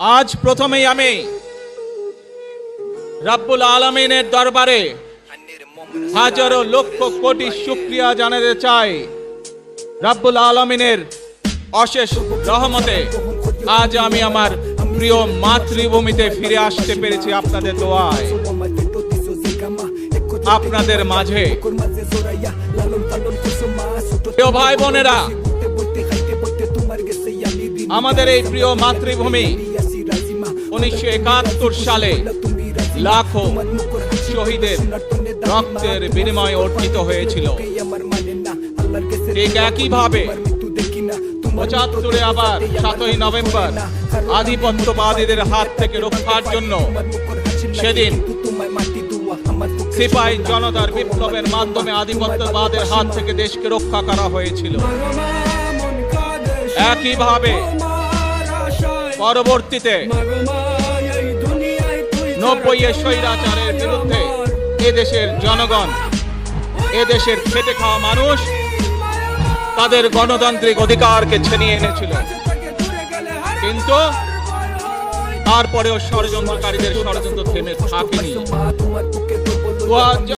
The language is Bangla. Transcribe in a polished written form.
আজ প্রথমেই আমি রব্বুল আলামিনের দরবারে হাজারো লক্ষ কোটি শুকরিয়া জানাতে চাই। রব্বুল আলামিনের অশেষ রহমতে আজ আমি আমার প্রিয় মাতৃভূমিতে ফিরে আসতে পেরেছি আপনাদের দোয়ায়, আপনাদের মাঝে। প্রিয় ভাই বোনেরা, আমাদের এই প্রিয় মাতৃভূমি 1971 সালে লাখো শহীদের রক্তের বিনিময়ে অর্জিত হয়েছিল। ঠিক একইভাবে 75-এ আবার 7ই নভেম্বর আধিপত্যবাদীদের হাত থেকে রক্ষার জন্য সেদিন সিপাহী জনতার বিপ্লবের মাধ্যমে আধিপত্যবাদের হাত থেকে দেশকে রক্ষা করা হয়েছিল। একইভাবে পরবর্তীতে 90-এর স্বৈরাচারের বিরুদ্ধে এদেশের জনগণ, এদেশের খেটে খাওয়া মানুষ তাদের গণতান্ত্রিক অধিকারকে ছিনিয়ে এনেছিল, কিন্তু তারপরেও ষড়যন্ত্রকারীদের ষড়যন্ত্র থেমে থাকেনি।